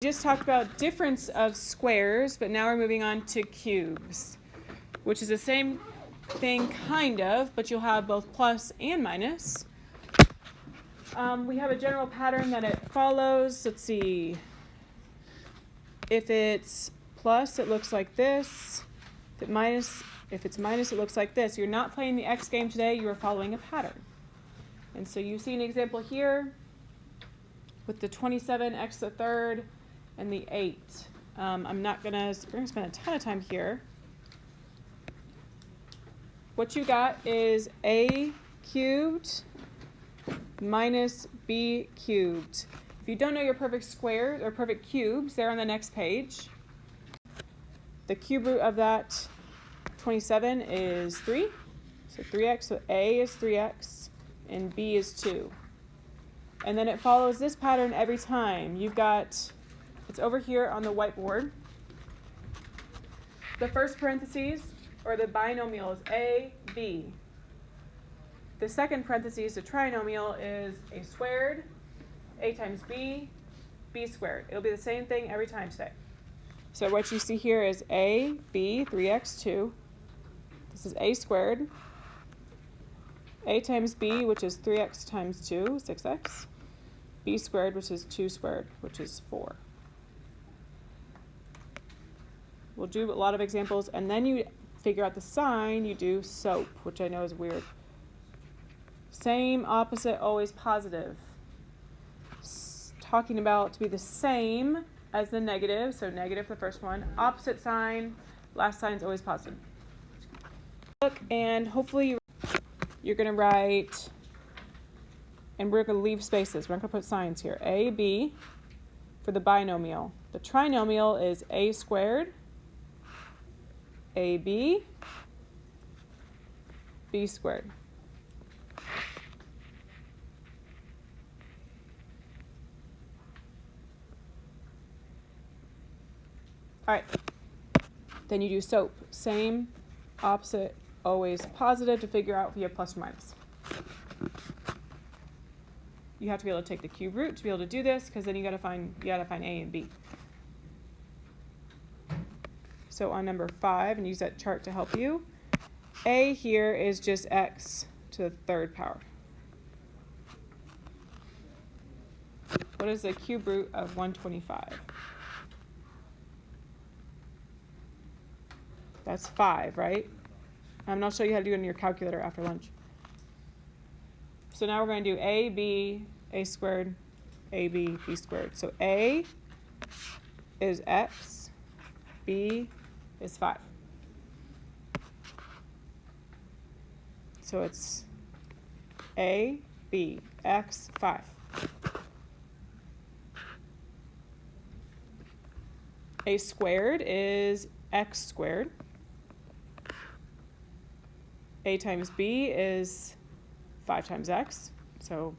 We just talked about difference of squares, but now we're moving on to cubes, which is the same thing kind of, but you'll have both plus and minus. We have a general pattern that it follows. Let's see. If it's plus, it looks like this. If it's minus, it looks like this. You're not playing the X game today, you are following a pattern. And so you see an example here with the 27x to the third and the 8. We're going to spend a ton of time here. What you got is a cubed minus b cubed. If you don't know your perfect squares or perfect cubes, they're on the next page. The cube root of that 27 is 3. So 3x, so a is 3x and b is 2. And then it follows this pattern every time. It's over here on the whiteboard. The first parentheses, or the binomial, is a, b. The second parentheses, the trinomial, is a squared, a times b, b squared. It'll be the same thing every time today. So what you see here is a, b, 3x, 2. This is a squared. A times b, which is 3x times 2, 6x. B squared, which is 2 squared, which is 4. We'll do a lot of examples, and then you figure out the sign. You do SOAP, which I know is weird. Same, opposite, always positive. Talking about to be the same as the negative, so negative for the first one. Opposite sign, last sign is always positive. Look, and hopefully you're going to write, and we're going to leave spaces. We're not going to put signs here. A, B for the binomial. The trinomial is a squared, AB, B squared. All right, then you do SOAP. Same, opposite, always positive to figure out if you have plus or minus. You have to be able to take the cube root to be able to do this, because then you gotta find A and B. So on number 5, and use that chart to help you, A here is just x to the third power. What is the cube root of 125? That's 5, right? I'll show you how to do it in your calculator after lunch. So now we're going to do a, b, a squared, a, b, b squared. So a is x, b is 5. So it's a, b, x, 5. A squared is x squared. A times b is 5 times x, so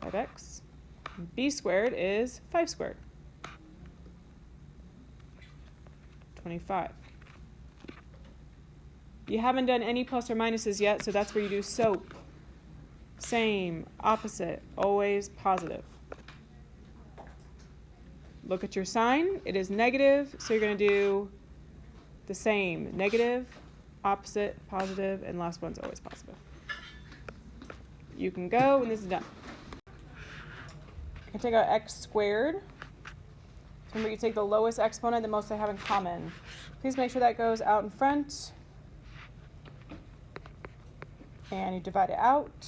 5x. B squared is 5 squared, 25. You haven't done any plus or minuses yet, so that's where you do SOAP. Same, opposite, always positive. Look at your sign. It is negative, so you're going to do the same. Negative, opposite, positive, and last one's always positive. You can go when this is done. You can take out x squared. Remember, you take the lowest exponent, the most they have in common. Please make sure that goes out in front. And you divide it out.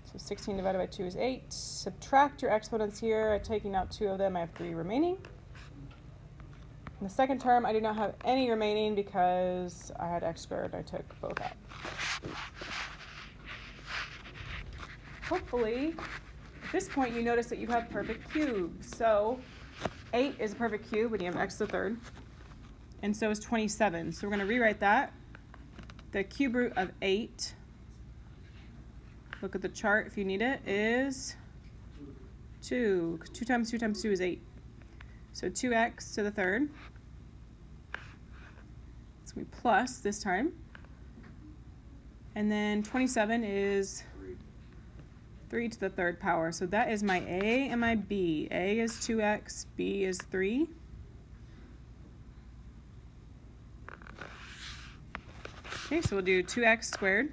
So 16 divided by 2 is 8. Subtract your exponents here. Taking out 2 of them, I have 3 remaining. In the second term, I do not have any remaining because I had x squared. I took both out. Hopefully, at this point, you notice that you have perfect cubes. So 8 is a perfect cube when you have x to the third. And so is 27. So we're going to rewrite that. The cube root of 8, look at the chart if you need it, is 2. 2 times 2 times 2 is 8. So 2x to the third. It's going to be plus this time. And then 27 is 3 to the third power. So that is my A and my B. A is 2x, B is 3. Okay, so we'll do 2x squared.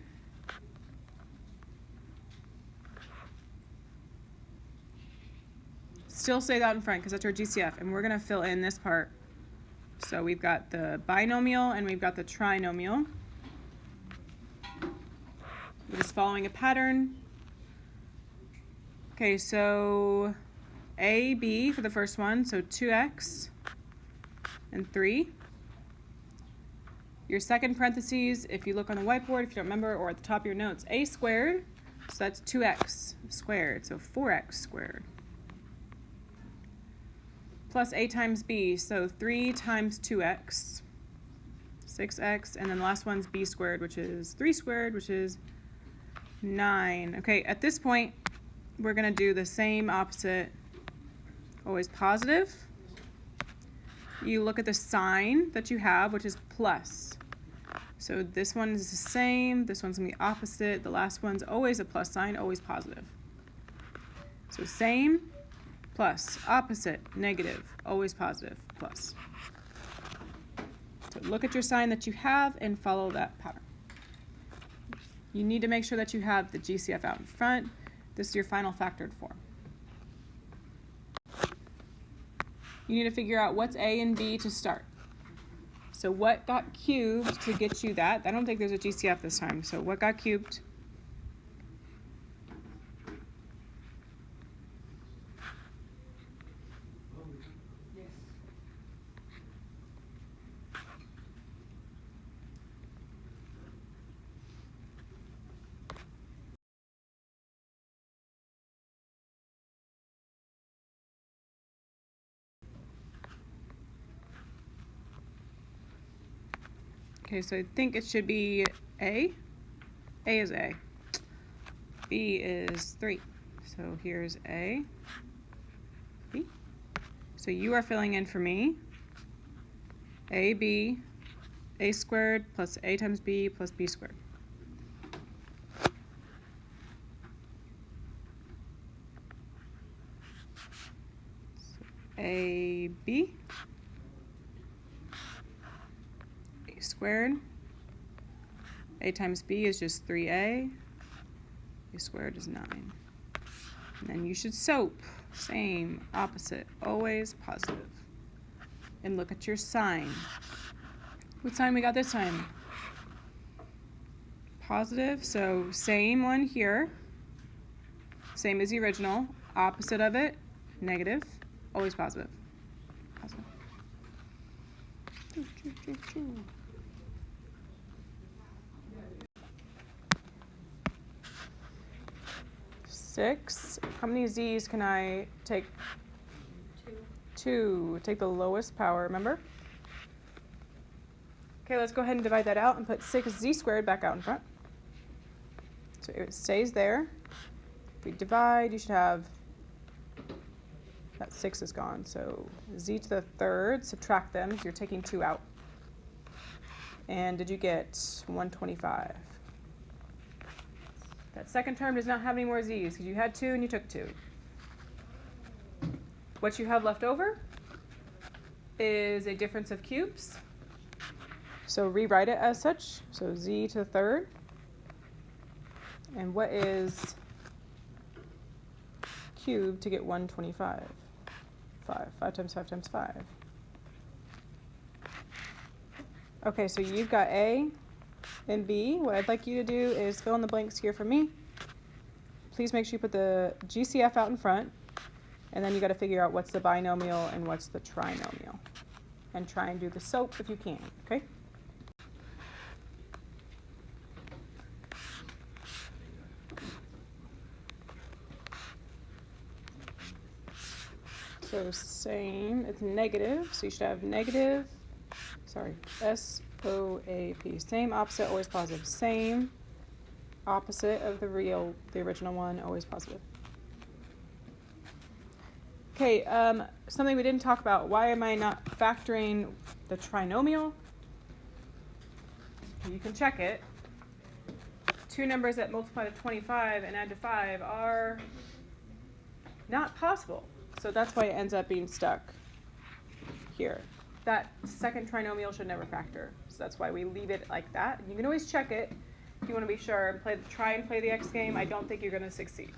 Still say that in front because that's our GCF, and we're going to fill in this part. So we've got the binomial and we've got the trinomial. We're just following a pattern. Okay, so A, B for the first one, so 2x and 3. Your second parentheses, if you look on the whiteboard, if you don't remember, or at the top of your notes, A squared, so that's 2x squared, so 4x squared. Plus A times B, so 3 times 2x, 6x, and then the last one's B squared, which is 3 squared, which is 9. Okay, at this point, we're going to do the same opposite, always positive. You look at the sign that you have, which is plus. So this one is the same, this one's going to be opposite, the last one's always a plus sign, always positive. So same, plus, opposite, negative, always positive, plus. So look at your sign that you have and follow that pattern. You need to make sure that you have the GCF out in front. This is your final factored form. You need to figure out what's A and B to start. So what got cubed to get you that? I don't think there's a GCF this time. So what got cubed? Okay, so I think it should be A. A is A. B is 3. So here's A, B. So you are filling in for me AB, A squared plus A times B plus B squared. So AB, A squared, A times B is just 3A, A squared is 9. And then you should soap, same, opposite, always positive. And look at your sign. What sign we got this time? Positive, so same one here. Same as the original. Opposite of it, negative, always positive. Positive. 6. How many z's can I take? 2. Take the lowest power, remember? Okay, let's go ahead and divide that out and put 6z squared back out in front. So it stays there. If we divide, you should have, that 6 is gone. So z to the third, subtract them, so you're taking 2 out. And did you get 125? That second term does not have any more z's because you had 2 and you took 2. What you have left over is a difference of cubes. So rewrite it as such. So z to the third. And what is cubed to get 125? 5. 5 times 5 times 5. Okay, so you've got A and B. What I'd like you to do is fill in the blanks here for me. Please make sure you put the GCF out in front, and then you got to figure out what's the binomial and what's the trinomial. And try and do the soap if you can, okay? So same, it's negative, so you should have negative, S-O-A-P. Same, opposite, always positive. Same, opposite of the original one, always positive. Okay, something we didn't talk about. Why am I not factoring the trinomial? You can check it. two numbers that multiply to 25 and add to 5 are not possible. So that's why it ends up being stuck here. That second trinomial should never factor. So that's why we leave it like that. You can always check it if you want to be sure. Try and play the X game. I don't think you're going to succeed.